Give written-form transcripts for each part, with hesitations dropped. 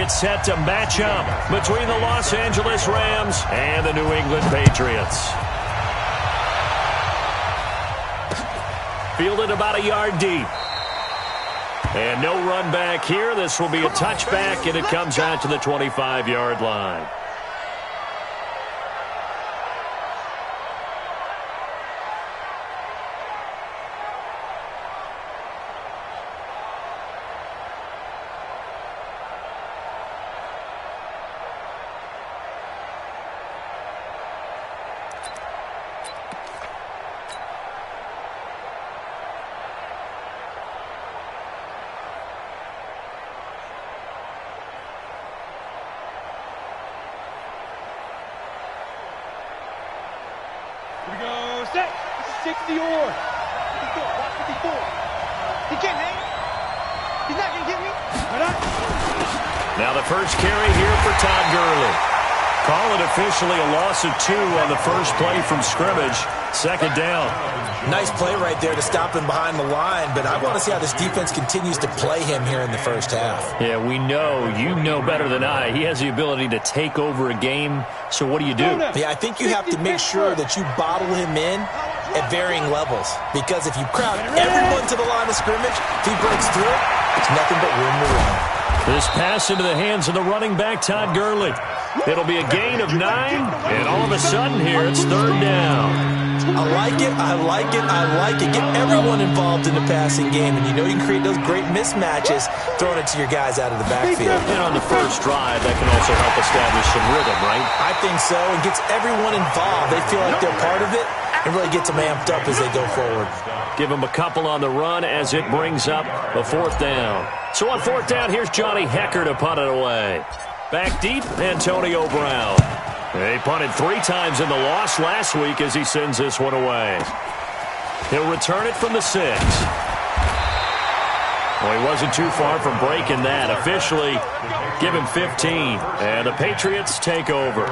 it's set to match up between the Los Angeles Rams and the New England Patriots. Fielded about a yard deep. And no run back here. This will be a touchback, and it comes out to the 25-yard line. Here we go, set. This is 60 or. 54, watch 54. He can't hang. He's not going to get me. Now the first carry here for Todd Gurley. Call it officially a loss of 2 on the first play from scrimmage. Second down. Nice play right there to stop him behind the line, but I want to see how this defense continues to play him here in the first half. Yeah, we know. You know better than I. He has the ability to take over a game. So what do? Yeah, I think you have to make sure that you bottle him in at varying levels, because if you crowd everyone to the line of scrimmage, if he breaks through, it's nothing but room to run. This pass into the hands of the running back, Todd Gurley. It'll be a gain of 9, and all of a sudden here, it's third down. I like it, I like it, I like it. Get everyone involved in the passing game, and you know you can create those great mismatches throwing it to your guys out of the backfield. And on the first drive, that can also help establish some rhythm, right? I think so. It gets everyone involved. They feel like they're part of it, and really gets them amped up as they go forward. Give them a couple on the run as it brings up a fourth down. So on fourth down, here's Johnny Hecker to punt it away. Back deep, Antonio Brown. He punted 3 times in the loss last week as he sends this one away. He'll return it from the 6. Well, he wasn't too far from breaking that. Officially, give him 15. And the Patriots take over.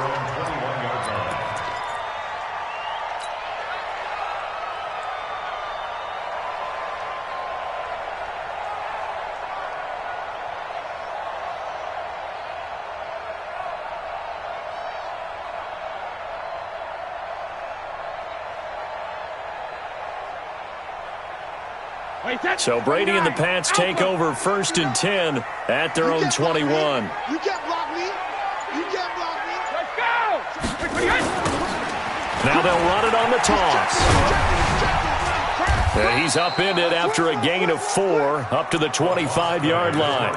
So Brady and the Pats take over 1st and 10 at their own 21. You can't block me. You can't block me. Let's go. Now they'll run it on the toss. And he's upended after a gain of 4 up to the 25-yard line.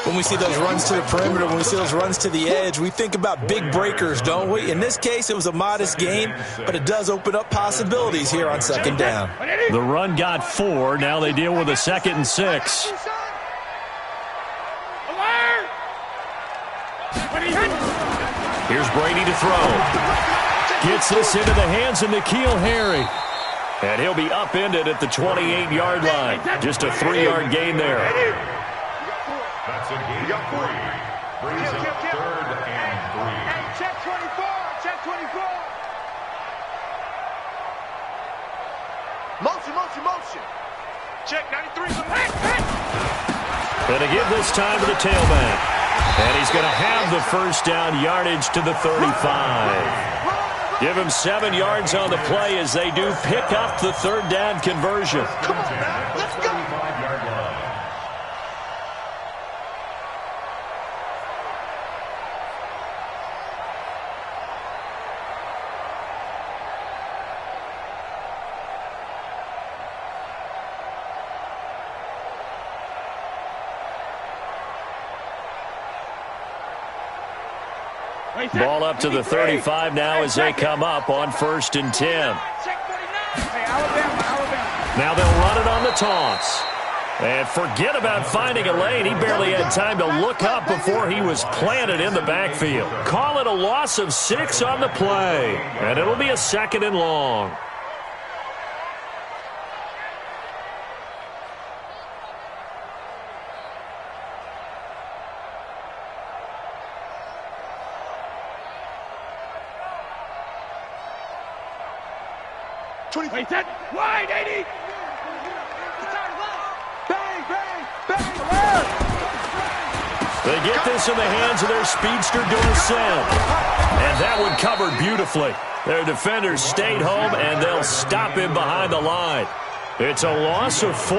When we see those runs to the perimeter, when we see those runs to the edge, we think about big breakers, don't we? In this case, it was a modest gain, but it does open up possibilities here on second down. The run got 4. Now they deal with a 2nd and 6. Here's Brady to throw. Gets this into the hands of N'Keal Harry. And he'll be upended at the 28-yard line. Just a 3-yard gain there. That's a gain of 3. Brings up 3rd and 3. Hey, check 24. Check 24. Motion. Check 93. And to give this time to the tailback. And he's going to have the first down yardage to the 35. Give him 7 yards on the play as they do pick up the 3rd down conversion. Come on, man. Let's go. Ball up to the 35 now as they come up on 1st and 10. Now they'll run it on the toss. And forget about finding a lane. He barely had time to look up before he was planted in the backfield. Call it a loss of 6 on the play. And it'll be a 2nd and long. Wait, that wide, 80. Bang, bang, bang. They get this in the hands of their speedster, Dorsett. And that one covered beautifully. Their defenders stayed home, and they'll stop him behind the line. It's a loss of 4.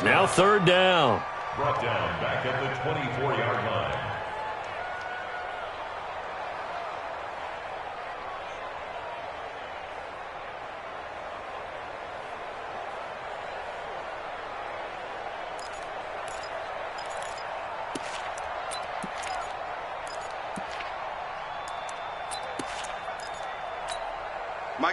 Now 3rd down. Brought down back at the 24-yard line.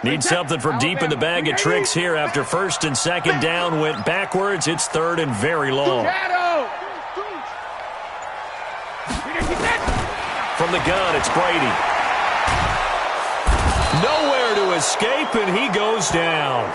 Need something from deep in the bag of tricks here after 1st and 2nd down went backwards. It's 3rd and very long. From the gun, it's Brady. Nowhere to escape, and he goes down.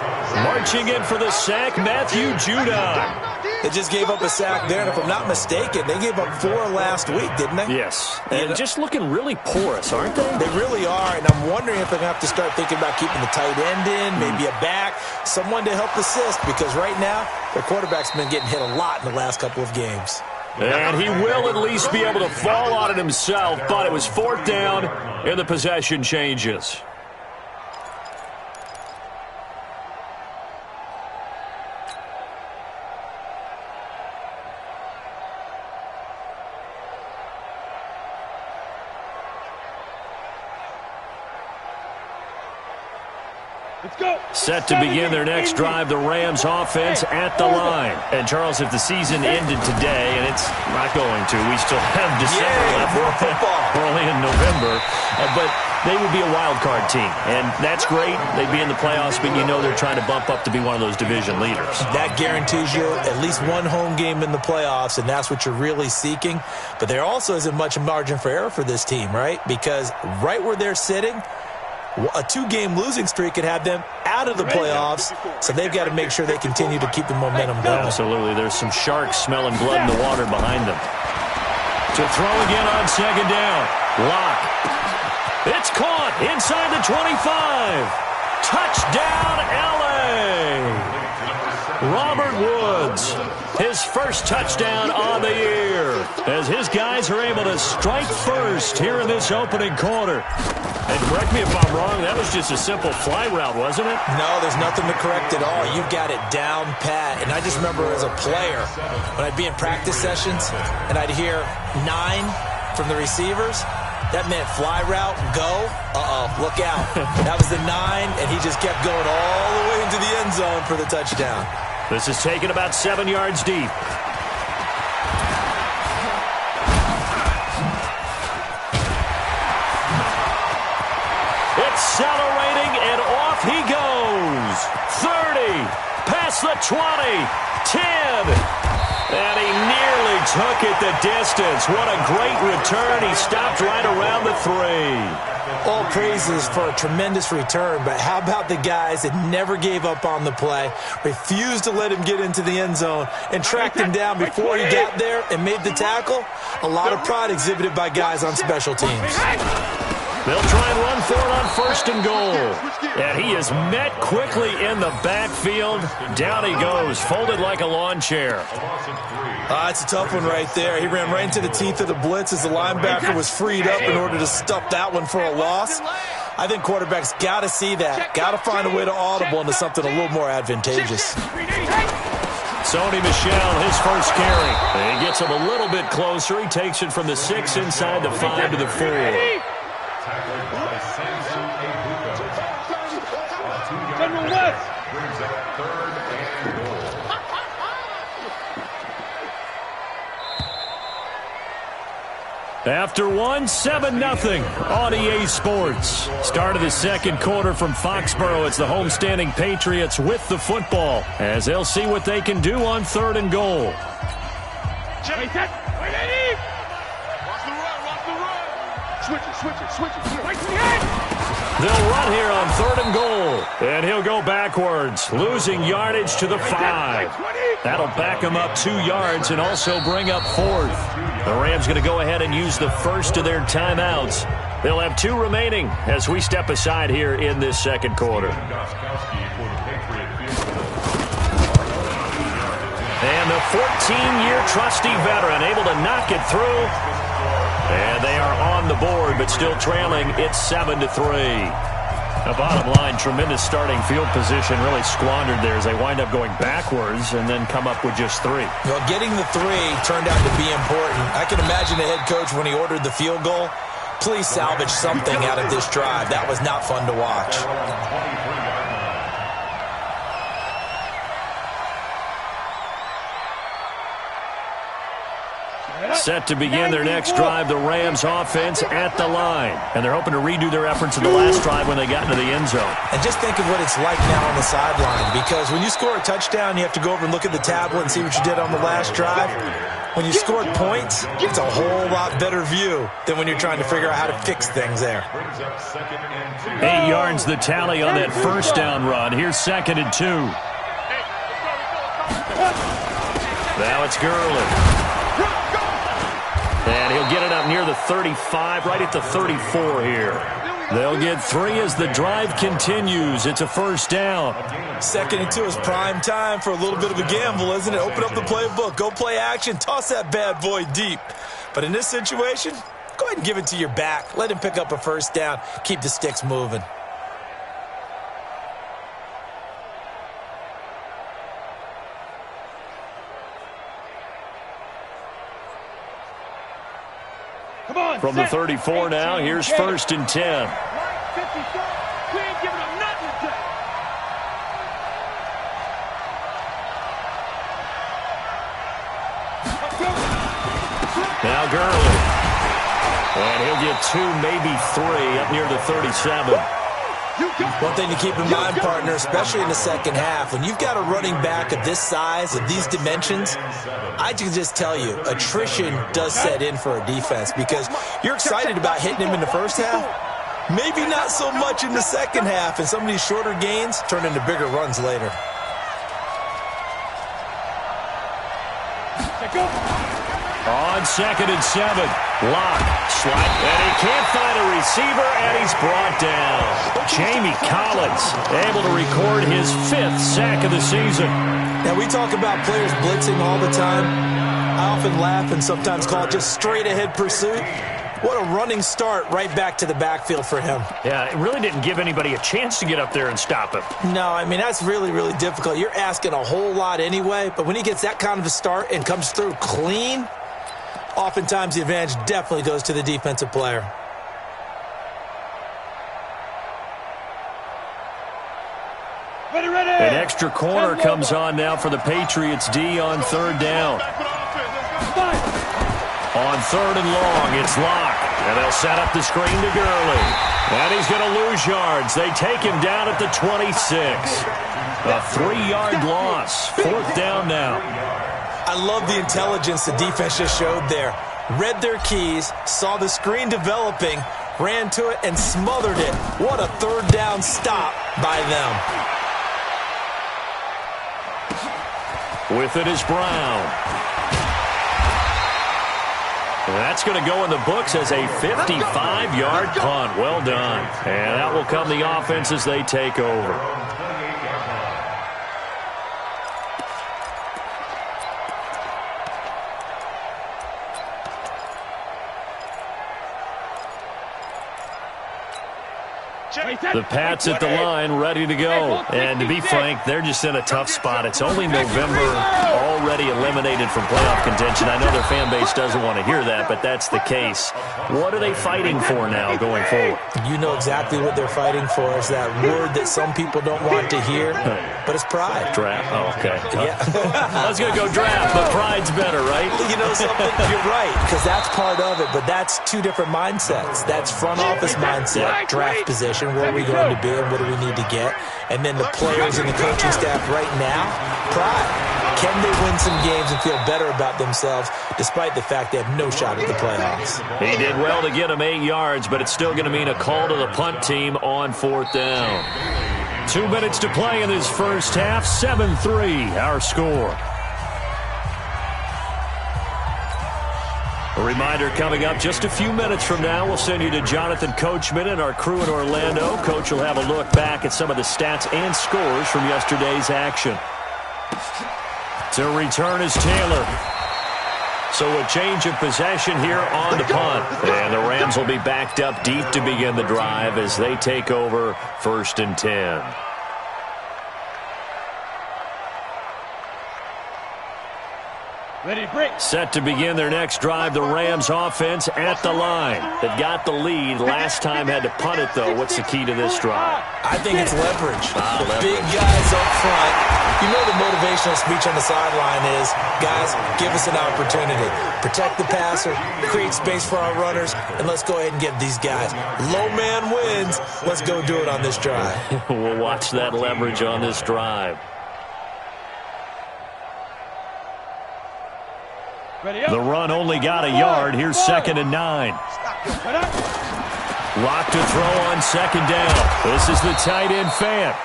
Marching in for the sack, Matthew Judon. They just gave up a sack there, and if I'm not mistaken, they gave up 4 last week, didn't they? Yes, and just looking really porous, aren't they? They really are, and I'm wondering if they're going to have to start thinking about keeping the tight end in, maybe a back, someone to help assist, because right now, their quarterback's been getting hit a lot in the last couple of games. And he will at least be able to fall on it himself, but it was 4th down, and the possession changes. Set to begin their next drive, the Rams offense at the line. And, Charles, if the season ended today, and it's not going to, we still have December left. We're only in November. But they would be a wild card team, and that's great. They'd be in the playoffs, but you know they're trying to bump up to be one of those division leaders. That guarantees you at least one home game in the playoffs, and that's what you're really seeking. But there also isn't much margin for error for this team, right? Because right where they're sitting, a 2-game losing streak could have them out of the playoffs, so they've got to make sure they continue to keep the momentum going. Absolutely. There's some sharks smelling blood in the water behind them. To throw again on 2nd down. Lock. It's caught inside the 25. Touchdown, L.A. Robert Woods, his first touchdown on the year, as his guys are able to strike first here in this opening quarter. And correct me if I'm wrong, that was just a simple fly route, wasn't it? No, there's nothing to correct at all. You've got it down pat. And I just remember as a player, when I'd be in practice sessions and I'd hear 9 from the receivers, that meant fly route, go, look out. That was the 9, and he just kept going all the way into the end zone for the touchdown. This is taken about 7 yards deep. Accelerating, and off he goes. 30, past the 20, 10. And he nearly took it the distance. What a great return. He stopped right around the 3. All praises for a tremendous return, but how about the guys that never gave up on the play, refused to let him get into the end zone, and tracked him down before he got there and made the tackle? A lot of pride exhibited by guys on special teams. They'll try and run for it on 1st and goal. And he is met quickly in the backfield. Down he goes, folded like a lawn chair. It's a tough one right there. He ran right into the teeth of the blitz as the linebacker was freed up in order to stuff that one for a loss. I think quarterbacks got to see that. Got to find a way to audible into something a little more advantageous. Sony Michel, his first carry. He gets him a little bit closer. He takes it from the 6 inside the 5 to the 4. Tackled by Samson Abuka. Brings up 3rd and goal. After 7-0 on EA Sports. Start of the 2nd quarter from Foxborough. It's the homestanding Patriots with the football, as they'll see what they can do on 3rd and goal. Switch it. They'll run here on 3rd and goal. And he'll go backwards, losing yardage to the 5. That'll back him up 2 yards and also bring up 4th. The Rams going to go ahead and use the first of their timeouts. They'll have 2 remaining as we step aside here in this 2nd quarter. And the 14-year trusty veteran able to knock it through. And they are on the board, but still trailing. It's 7-3. Now, bottom line, tremendous starting field position, really squandered there as they wind up going backwards and then come up with just 3. Well, getting the 3 turned out to be important. I can imagine the head coach when he ordered the field goal. Please salvage something out of this drive. That was not fun to watch. Set to begin their next drive, the Rams offense at the line. And they're hoping to redo their efforts in the last drive when they got into the end zone. And just think of what it's like now on the sideline, because when you score a touchdown, you have to go over and look at the tablet and see what you did on the last drive. When you scored points, it's a whole lot better view than when you're trying to figure out how to fix things there. 8 yards the tally on that first down run. Here's 2nd and 2. Now it's Gurley. And he'll get it up near the 35, right at the 34 here. They'll get 3 as the drive continues. It's a first down. 2nd and 2 is prime time for a little bit of a gamble, isn't it? Open up the playbook, go play action, toss that bad boy deep. But in this situation, go ahead and give it to your back. Let him pick up a first down. Keep the sticks moving. From the 34 now, here's 1st and 10. We ain't giving them nothing to take. Now Gurley. And he'll get 2, maybe 3, up near the 37. One thing to keep in mind, partner, especially in the second half, when you've got a running back of this size, of these dimensions, I can just tell you, attrition does set in for a defense because you're excited about hitting him in the first half. Maybe not so much in the second half, and some of these shorter gains turn into bigger runs later. On 2nd and 7, Lock, slide, and he can't find a receiver, and he's brought down. Jamie Collins able to record his 5th sack of the season. Now, we talk about players blitzing all the time. I often laugh and sometimes call it just straight-ahead pursuit. What a running start right back to the backfield for him. Yeah, it really didn't give anybody a chance to get up there and stop him. No, I mean, that's really, really difficult. You're asking a whole lot anyway, but when he gets that kind of a start and comes through clean, oftentimes the advantage definitely goes to the defensive player. An extra corner comes on now for the Patriots D on 3rd down. On 3rd and long, it's Lock. And they'll set up the screen to Gurley. And he's going to lose yards. They take him down at the 26. A 3-yard loss. 4th down now. I love the intelligence the defense just showed there. Read their keys, saw the screen developing, ran to it, and smothered it. What a 3rd down stop by them. With it is Brown. And that's going to go in the books as a 55-yard punt. Well done. And that will come the offense as they take over. The Pats at the line, ready to go. And to be frank, they're just in a tough spot. It's only November, already eliminated from playoff contention. I know their fan base doesn't want to hear that, but that's the case. What are they fighting for now going forward? You know exactly what they're fighting for. Is that word that some people don't want to hear, but it's pride. Draft. Oh, okay. Yeah. I was going to go draft, but pride's better, right? You know something? You're right, because that's part of it, but that's 2 different mindsets. That's front office mindset, draft position, where are we going to be and what do we need to get? And then the players and the coaching staff right now, pride. Can they win some games and feel better about themselves despite the fact they have no shot at the playoffs? He did well to get him 8 yards, but it's still going to mean a call to the punt team on 4th down. 2 minutes to play in this first half. 7-3 our score. A reminder coming up just a few minutes from now, we'll send you to Jonathan Coachman and our crew in Orlando. Coach will have a look back at some of the stats and scores from yesterday's action. To return is Taylor. So a change of possession here on the punt. And the Rams will be backed up deep to begin the drive as they take over 1st and 10. Ready, break. Set to begin their next drive, the Rams offense at the line. They've got the lead. Last time had to punt it, though. What's the key to this drive? I think it's leverage. Big guys up front. You know the motivational speech on the sideline is, guys, give us an opportunity. Protect the passer, create space for our runners, and let's go ahead and get these guys. Low man wins. Let's go do it on this drive. We'll watch that leverage on this drive. The run only got a yard. Here's 2nd and 9. Lock to throw on 2nd down. This is the tight end Fant.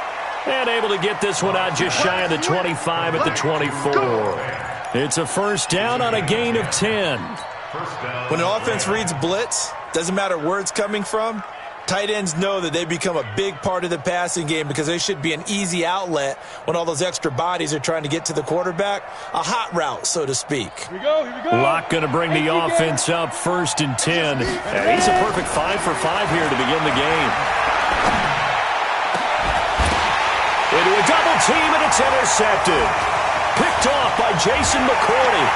And able to get this one out just shy of the 25 at the 24. It's a 1st down on a gain of 10. When an offense reads blitz, doesn't matter where it's coming from, tight ends know that they become a big part of the passing game because they should be an easy outlet when all those extra bodies are trying to get to the quarterback. A hot route, so to speak. Here we go. Locke going to bring the offense up 1st and 10. And he's a perfect 5 for 5 here to begin the game. Into a double team, and it's intercepted. Picked off by Jason McCourty.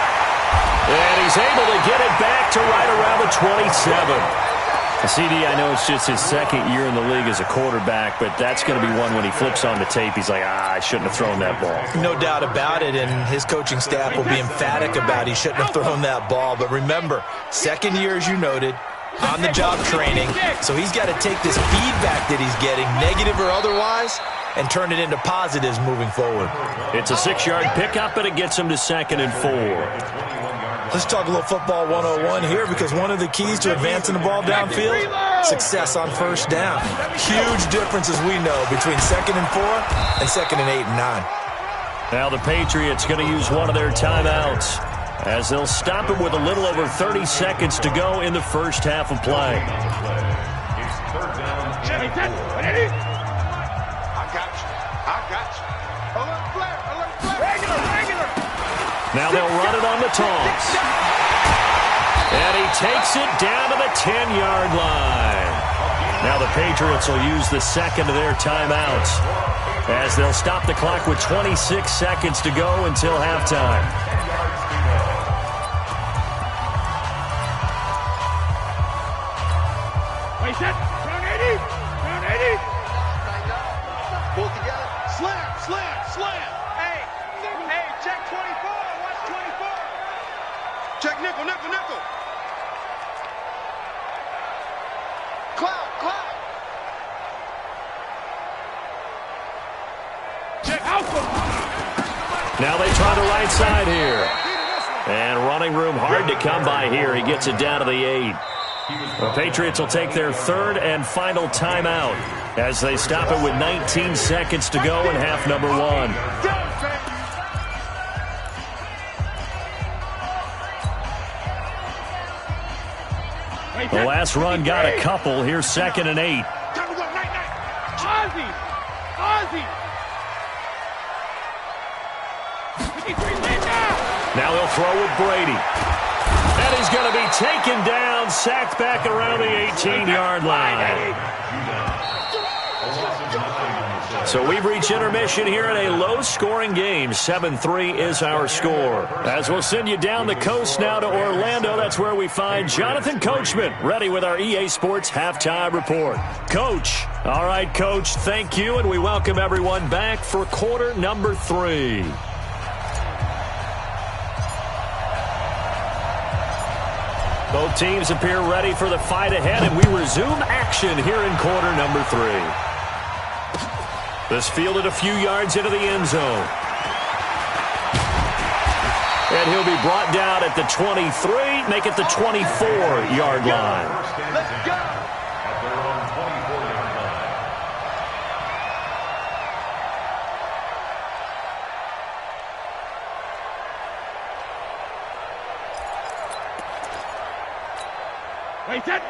And he's able to get it back to right around the 27. CD, I know it's just his 2nd year in the league as a quarterback, but that's going to be one when he flips on the tape, he's like, I shouldn't have thrown that ball. No doubt about it, and his coaching staff will be emphatic about he shouldn't have thrown that ball. But remember, 2nd year, as you noted, on-the-job training, so he's got to take this feedback that he's getting, negative or otherwise, and turn it into positives moving forward. It's a 6-yard pickup, and it gets him to 2nd and 4. Let's talk a little football 101 here, because one of the keys to advancing the ball downfield, success on 1st down. Huge difference, as we know, between 2nd and 4 and 2nd and 8 and 9. Now the Patriots going to use one of their timeouts as they'll stop it with a little over 30 seconds to go in the 1st half of play. Now they'll run it on the toss. And he takes it down to the 10-yard line. Now the Patriots will use the 2nd of their timeouts as they'll stop the clock with 26 seconds to go until halftime. Wait, set. Round 80. Round 80. Pull together. Slam. Hey, check 24. Watch 24. Check nickel. Cloud. Check alpha. Now they try the right side here. And running room hard to come by here. He gets it down to the 8. The Patriots will take their 3rd and final timeout as they stop it with 19 seconds to go in half number 1. The last run got a couple. Here's 2nd and 8. Ozzy. Now he'll throw with Brady. And he's going to be taken down, sacked back around the 18-yard line. So we've reached intermission here in a low-scoring game. 7-3 is our score. As we'll send you down the coast now to Orlando, that's where we find Jonathan Coachman, ready with our EA Sports Halftime Report. Coach. All right, Coach, thank you, and we welcome everyone back for quarter number 3. Both teams appear ready for the fight ahead, and we resume action here in quarter number 3. This fielded a few yards into the end zone. And he'll be brought down at the 23, make it the 24-yard line. Let's go. At their own 24-yard line.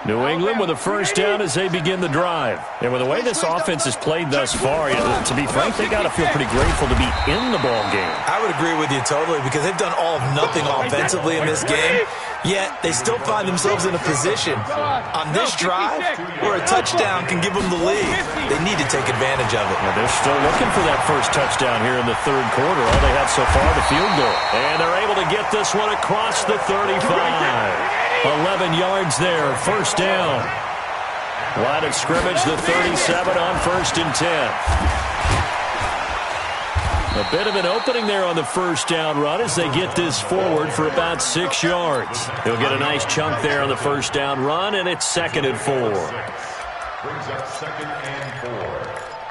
New England with a first down as they begin the drive. And with the way this offense has played thus far, to be frank, they got to feel pretty grateful to be in the ball game. I would agree with you totally because they've done all of nothing offensively in this game, yet they still find themselves in a position on this drive where a touchdown can give them the lead. They need to take advantage of it. Well, they're still looking for that first touchdown here in the third quarter. All they have so far, the field goal. And they're able to get this one across the 35. 11 yards there, first down. Line of scrimmage, the 37 on 1st and 10. A bit of an opening there on the first down run as they get this forward for about 6 yards. He'll get a nice chunk there on the first down run, and it's 2nd and 4. Brings up 2nd and 4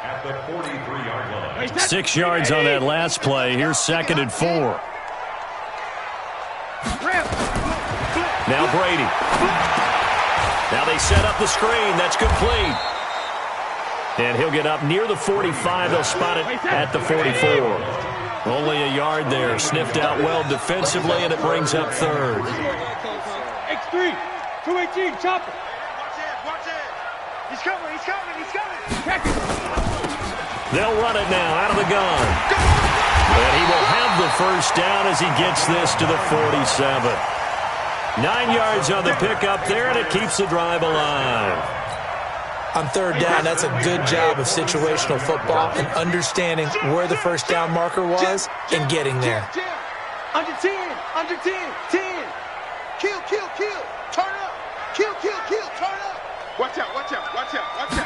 at the 43-yard line. 6 yards on that last play. Here's 2nd and 4. Now Brady. Now they set up the screen. That's complete. And he'll get up near the 45. They'll spot it at the 44. Only a yard there. Sniffed out well defensively, and it brings up 3rd. X3, 218, chopper. Watch it. He's coming. They'll run it now out of the gun. And he will have the first down as he gets this to the 47. 9 yards on the pickup there, and it keeps the drive alive. On 3rd down, that's a good job of situational football and understanding where the first down marker was and getting there. Under 10, 10. Kill. Turn up. Kill, turn up. Watch out.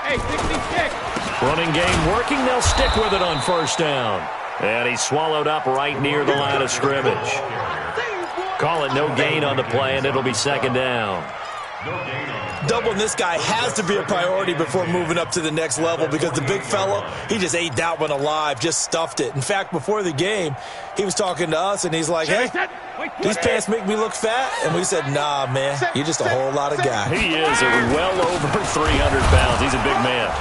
Hey, 66. Running game working. They'll stick with it on first down. And he's swallowed up right near the line of scrimmage. Call it no gain on the play, and it'll be 2nd down. Doubling this guy has to be a priority before moving up to the next level because the big fella, he just ate that one alive, just stuffed it. In fact, before the game, he was talking to us, and he's like, hey, these pants make me look fat? And we said, nah, man, you're just a whole lot of guy. He is well over 300 pounds. He's a big man.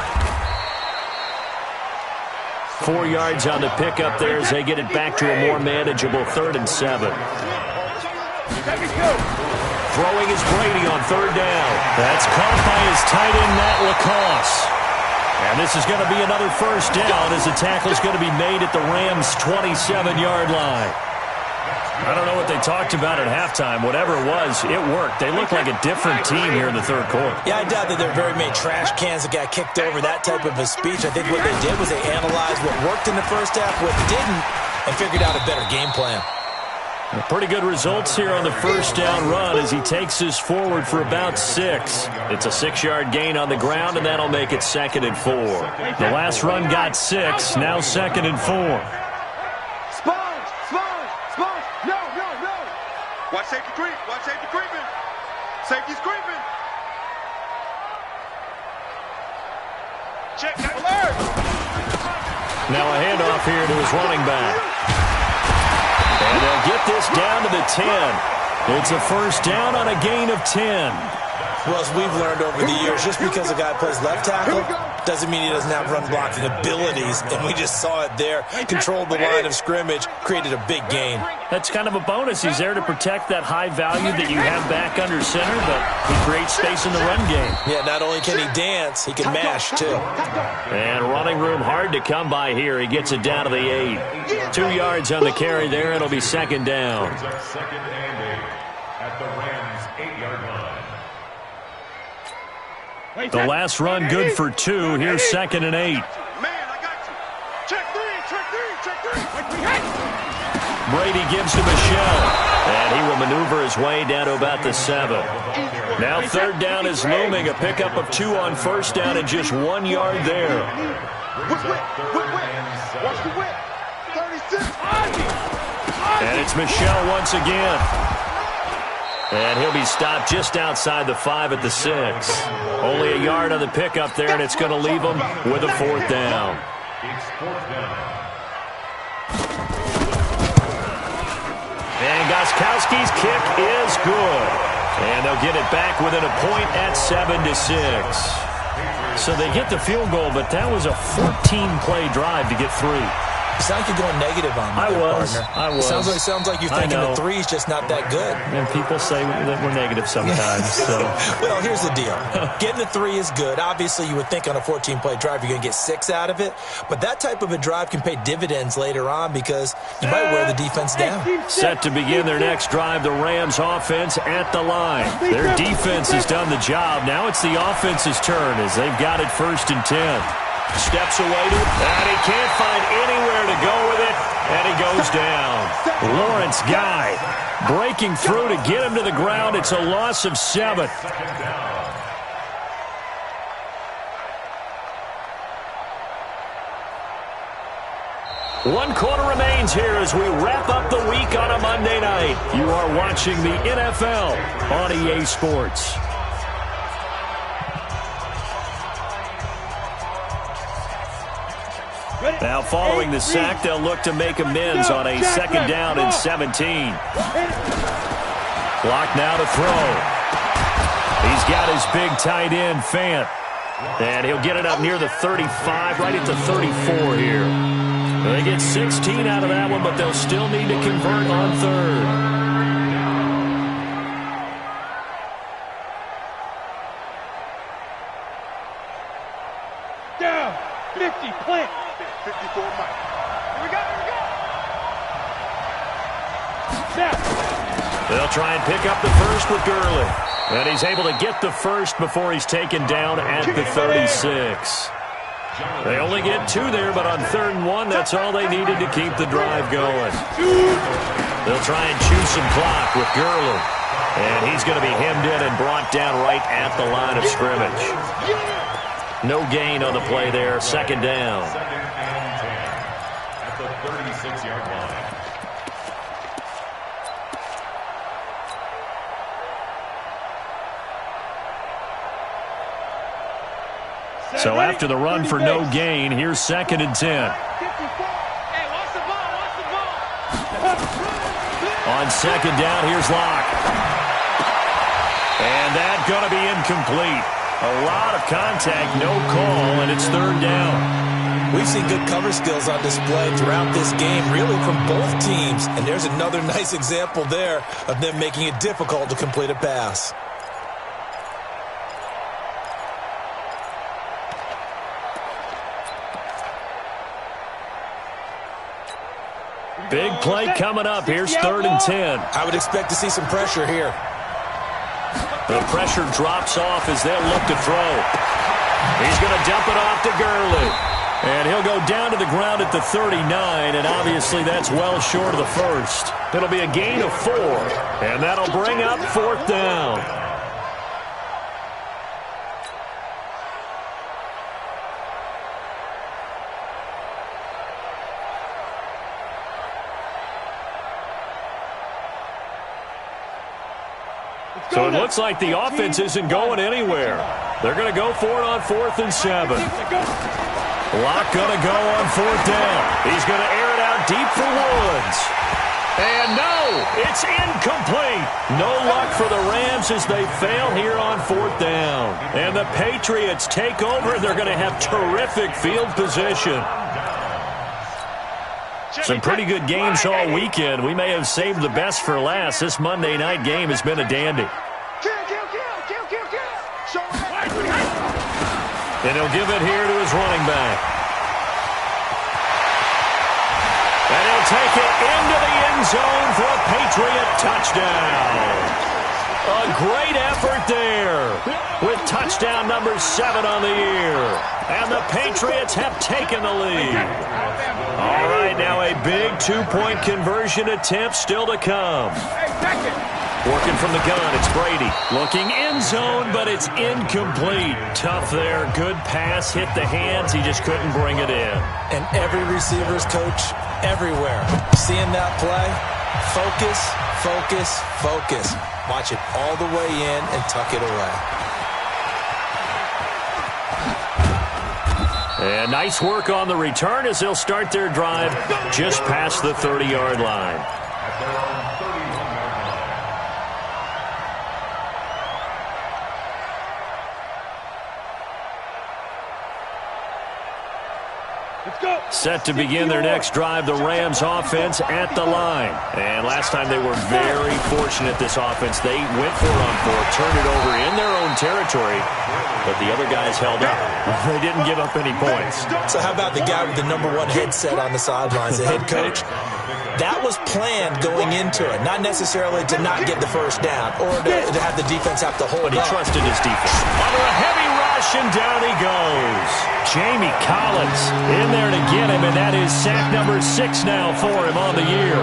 4 yards on the pickup there as they get it back to a more manageable 3rd and 7. Throwing is Brady on 3rd down. That's caught by his tight end, Matt Lacoste. And this is going to be another first down as the tackle is going to be made at the Rams' 27-yard line. I don't know what they talked about at halftime. Whatever it was, it worked. They look like a different team here in the 3rd quarter. Yeah, I doubt that there are very many trash cans that got kicked over, that type of a speech. I think what they did was they analyzed what worked in the first half, what didn't, and figured out a better game plan. Pretty good results here on the first down run as he takes this forward for about 6. It's a 6-yard gain on the ground, and that'll make it 2nd and 4. The last run got 6, now 2nd and 4. Sponge. No. Watch safety creeping. Safety's creeping. Check that alert. Now a handoff here to his running back. And they'll get this down to the 10. It's a first down on a gain of 10. Well, as we've learned over the years, just because a guy plays left tackle doesn't mean he doesn't have run blocking abilities, and we just saw it there. Controlled the line of scrimmage, created a big gain. That's kind of a bonus. He's there to protect that high value that you have back under center, but he creates space in the run game. Yeah, not only can he dance, he can mash, too. And running room hard to come by here. He gets it down to the 8. 2 yards on the carry there. It'll be 2nd down. Second and 8 at the Rams' 8-yard line. The last run good for 2. Here's 2nd and 8. Man, I got you. Check three. Brady gives to Michelle. And he will maneuver his way down to about the 7. Now 3rd down is looming. A pickup of 2 on first down and just 1 yard there. Watch the whip. 36. And it's Michelle once again. And he'll be stopped just outside the 5 at the 6. Only a yard on the pickup there, and it's going to leave him with a 4th down. It's 4th down. And Gostkowski's kick is good. And they'll get it back within a point at 7-6. So they get the field goal, but that was a 14-play drive to get 3. You sound like you're going negative on me, partner. I was. Sounds like you're thinking the three's just not that good. And people say that we're negative sometimes. So. Well, here's the deal. Getting the three is good. Obviously, you would think on a 14-play drive you're going to get 6 out of it. But that type of a drive can pay dividends later on because you might wear the defense down. Set to begin their next drive, the Rams offense at the line. Their defense has done the job. Now it's the offense's turn as they've got it 1st and 10. Steps away to it, and he can't find anywhere to go with it, and he goes down. Lawrence Guy breaking through to get him to the ground. It's a loss of 7. One quarter remains here as we wrap up the week on a Monday night. You are watching the NFL on EA Sports. Now following the sack, they'll look to make amends on a 2nd down and 17. Clock now to throw. He's got his big tight end, Fant. And he'll get it up near the 35, right at the 34 here. They get 16 out of that one, but they'll still need to convert on 3rd. Down, 50, plant. 54, Mike. Here we go. Snap. They'll try and pick up the first with Gurley. And he's able to get the first before he's taken down at the 36. They only get 2 there, but on 3rd and 1, that's all they needed to keep the drive going. They'll try and chew some clock with Gurley. And he's going to be hemmed in and brought down right at the line of scrimmage. No gain on the play there, 2nd down. At the 36-yard line. So after the run for no gain, here's 2nd and 10. On 2nd down, here's Locke. And that's going to be incomplete. A lot of contact, no call, and it's 3rd down. We've seen good cover skills on display throughout this game, really from both teams. And there's another nice example there of them making it difficult to complete a pass. Big play coming up. Here's 3rd and 10. I would expect to see some pressure here. The pressure drops off as they'll look to throw. He's going to dump it off to Gurley. And he'll go down to the ground at the 39, and obviously that's well short of the first. It'll be a gain of 4, and that'll bring up 4th down. So it looks like the offense isn't going anywhere. They're going to go for it on 4th and 7. Locke going to go on 4th down. He's going to air it out deep for Woods. And no, it's incomplete. No luck for the Rams as they fail here on 4th down. And the Patriots take over. They're going to have terrific field position. Some pretty good games all weekend. We may have saved the best for last. This Monday night game has been a dandy. And he'll give it here to his running back. And he'll take it into the end zone for a Patriot touchdown. A great effort there with touchdown number 7 on the year. And the Patriots have taken the lead. All right, now a big 2-point conversion attempt still to come. Working from the gun, it's Brady. Looking end zone, but it's incomplete. Tough there. Good pass, hit the hands. He just couldn't bring it in. And every receiver's coach everywhere. Seeing that play, focus, focus, focus. Watch it all the way in and tuck it away. And nice work on the return as they'll start their drive just past the 30-yard line. Set to begin their next drive, the Rams offense at the line. And last time they were very fortunate, this offense. They went for it on fourth, turned it over in their own territory, but the other guys held up. They didn't give up any points. So how about the guy with the #1 headset on the sidelines, the head coach? That was planned going into it, not necessarily to not get the first down or to have the defense have to hold But he trusted his defense. Under a heavy rush, and down he goes. Jamie Collins in there to get him, and that is sack number 6 now for him on the year.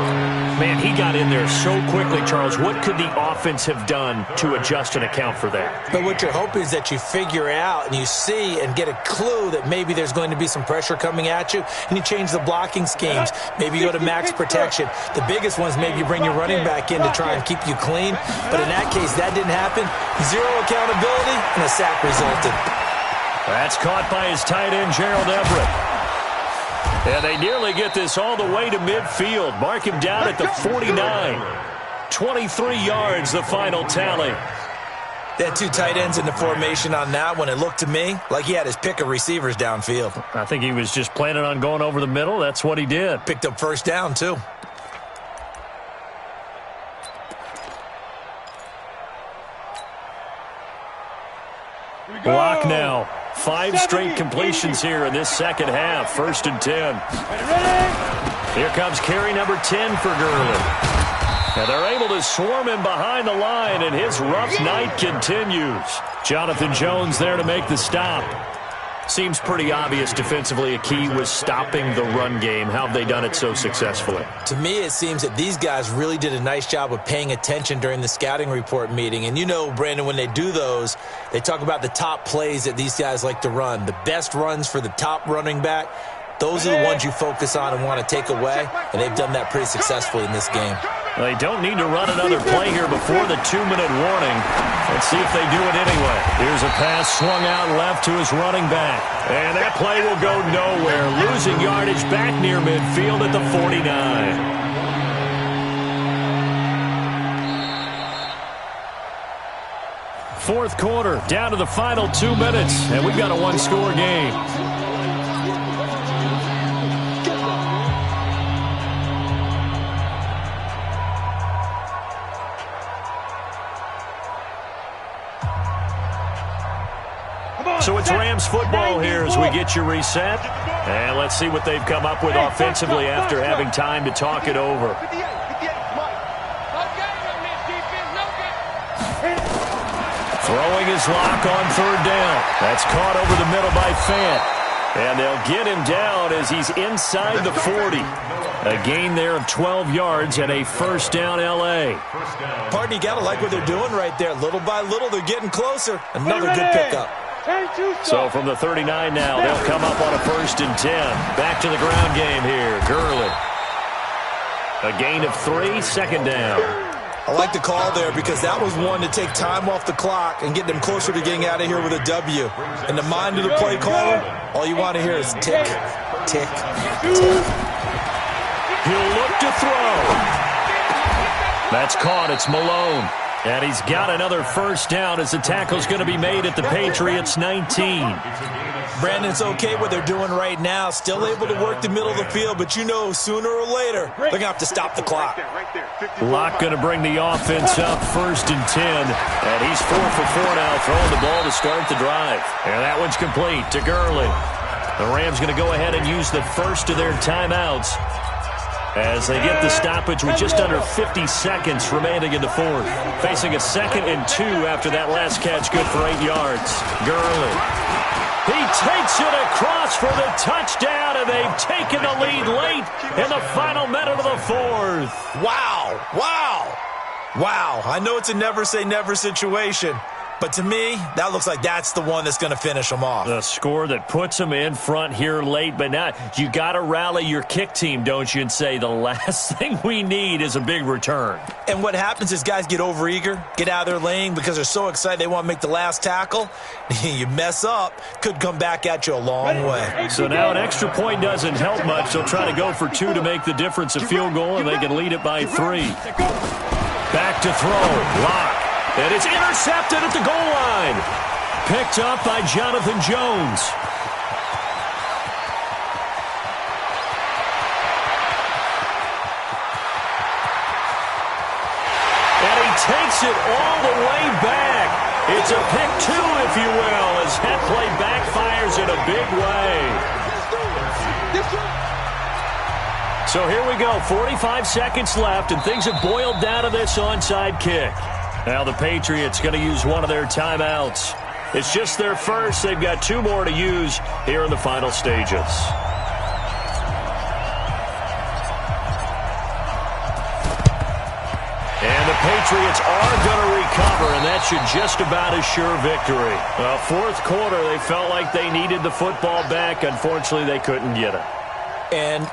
Man, he got in there so quickly, Charles. What could the offense have done to adjust and account for that? But what you're hoping is that you figure out and you see and get a clue that maybe there's going to be some pressure coming at you, and you change the blocking schemes. Maybe you go to max protection. The biggest ones, maybe you bring your running back in to try and keep you clean. But in that case, that didn't happen. Zero accountability, and a sack resulted. That's caught by his tight end, Gerald Everett. And they nearly get this all the way to midfield. Mark him down at the 49. 23 yards, the final tally. They had 2 tight ends in the formation on that one. It looked to me like he had his pick of receivers downfield. I think he was just planning on going over the middle. That's what he did. Picked up first down, too. Block now. 5 straight completions here in this second half. 1st and 10. Here comes carry number 10 for Gurley. And they're able to swarm him behind the line, and his rough night continues. Jonathan Jones there to make the stop. Seems pretty obvious defensively a key was stopping the run game. How have they done it so successfully? To me, it seems that these guys really did a nice job of paying attention during the scouting report meeting. And you know, Brandon, when they do those, they talk about the top plays that these guys like to run. The best runs for the top running back, those are the ones you focus on and want to take away. And they've done that pretty successfully in this game. They don't need to run another play here before the 2-minute warning. Let's see if they do it anyway. Here's a pass swung out left to his running back. And that play will go nowhere. Losing yardage back near midfield at the 49. Fourth quarter, down to the final 2 minutes, and we've got a 1-score game. So it's Rams football here as we get you reset. And let's see what they've come up with offensively after having time to talk it over. Throwing his lock on 3rd down. That's caught over the middle by Fant. And they'll get him down as he's inside the 40. A gain there of 12 yards and a 1st down L.A. Pardon, you got to like what they're doing right there. Little by little, they're getting closer. Another good pickup. So from the 39 now, they'll come up on a 1st and 10. Back to the ground game here. Gurley. A gain of 3, 2nd down. I like the call there because that was one to take time off the clock and get them closer to getting out of here with a W. In the mind of the play caller, all you want to hear is tick, tick, tick. He'll look to throw. That's caught. It's Malone. And he's got another 1st down as the tackle's going to be made at the Patriots' 19. Brandon, it's okay what they're doing right now. Still able to work the middle of the field, but you know sooner or later they're going to have to stop the clock. Locke going to bring the offense up 1st and 10. And he's 4 for 4 now, throwing the ball to start the drive. And that one's complete to Gurley. The Rams going to go ahead and use the first of their timeouts as they get the stoppage with just under 50 seconds remaining in the 4th. Facing a 2nd and 2 after that last catch, good for 8 yards. Gurley. He takes it across for the touchdown, and they've taken the lead late in the final minute of the 4th. Wow, wow, wow. I know it's a never say never situation, but to me, that looks like that's the one that's going to finish them off. The score that puts them in front here late, but now you got to rally your kick team, don't you, and say the last thing we need is a big return. And what happens is guys get overeager, get out of their lane because they're so excited they want to make the last tackle. You mess up, could come back at you a long way. So now an extra point doesn't help much. They'll try to go for 2 to make the difference a field goal, and they can lead it by 3. Back to throw. Locke. And it's intercepted at the goal line. Picked up by Jonathan Jones. takes it all the way back. It's a pick two, if you will, as that play backfires in a big way. So here we go, 45 seconds left, and things have boiled down to this onside kick. Now the Patriots going to use one of their timeouts. It's just their first. They've got 2 more to use here in the final stages. And the Patriots are going to recover, and that should just about assure victory. Well, fourth quarter, they felt like they needed the football back. Unfortunately, they couldn't get it. And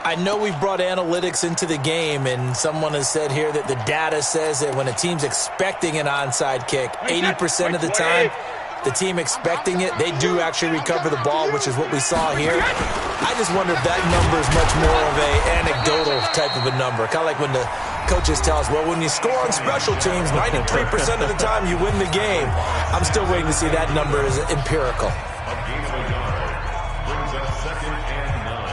I know we've brought analytics into the game, and someone has said here that the data says that when a team's expecting an onside kick, 80% of the time, the team expecting it, they do actually recover the ball, which is what we saw here. I just wonder if that number is much more of an anecdotal type of a number. Kind of like when the coaches tell us, well, when you score on special teams, 93% of the time you win the game. I'm still waiting to see that number is empirical. A gain of a yard brings us 2nd and 9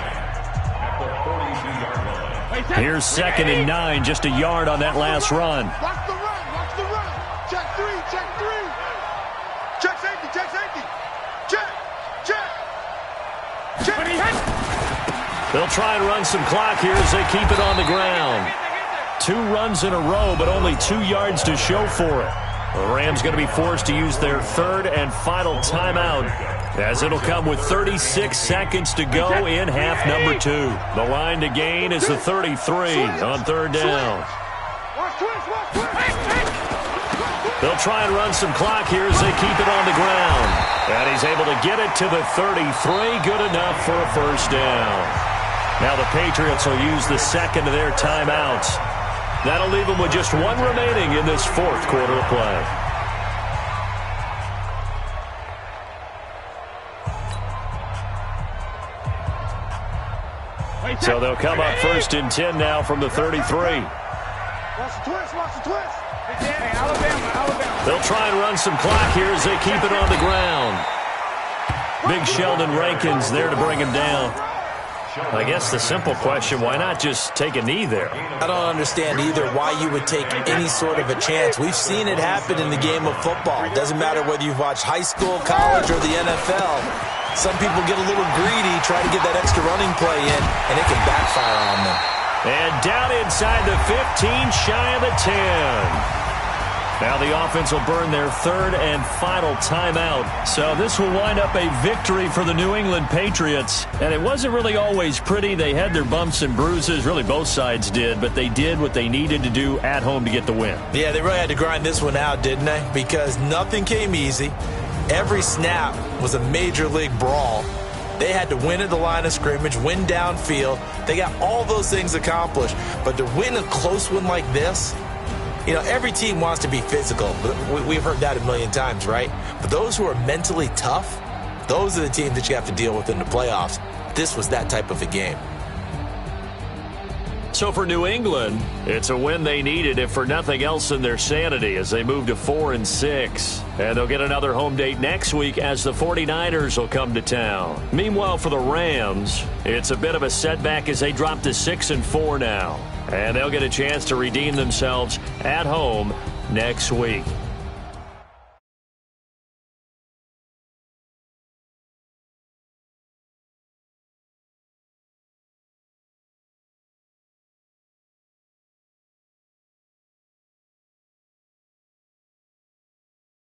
at the 42-yard line. Here's 2nd and 9, just a yard on that last run. Watch the run. Watch the run. Check 3. Check 3. Check safety. Check safety. Check. Check. Check. They'll try and run some clock here as they keep it on the ground. 2 runs in a row, but only 2 yards to show for it. The Rams going to be forced to use their 3rd and final timeout, as it'll come with 36 seconds to go in half number 2. The line to gain is the 33 on 3rd down. They'll try and run some clock here as they keep it on the ground. And he's able to get it to the 33, good enough for a first down. Now the Patriots will use the 2nd of their timeouts. That'll leave them with just 1 remaining in this 4th quarter of play. So they'll come up 1st and 10 now from the 33. Watch the twist. Watch the twist. Alabama. They'll try and run some clock here as they keep it on the ground. Big Sheldon Rankins there to bring him down. I guess the simple question, why not just take a knee there? I don't understand either why you would take any sort of a chance. We've seen it happen in the game of football. It doesn't matter whether you've watched high school, college, or the NFL. Some people get a little greedy, try to get that extra running play in, and it can backfire on them. And down inside the 15, shy of the 10. Now the offense will burn their 3rd and final timeout. So this will wind up a victory for the New England Patriots. And it wasn't really always pretty. They had their bumps and bruises. Really, both sides did. But they did what they needed to do at home to get the win. Yeah, they really had to grind this one out, didn't they? Because nothing came easy. Every snap was a major league brawl. They had to win at the line of scrimmage, win downfield. They got all those things accomplished. But to win a close one like this, you know, every team wants to be physical. We've heard that a million times, right? But those who are mentally tough, those are the teams that you have to deal with in the playoffs. This was that type of a game. So for New England, it's a win they needed, if for nothing else than their sanity, as they move to 4-6. And they'll get another home date next week as the 49ers will come to town. Meanwhile, for the Rams, it's a bit of a setback as they drop to 6-4 now. And they'll get a chance to redeem themselves at home next week.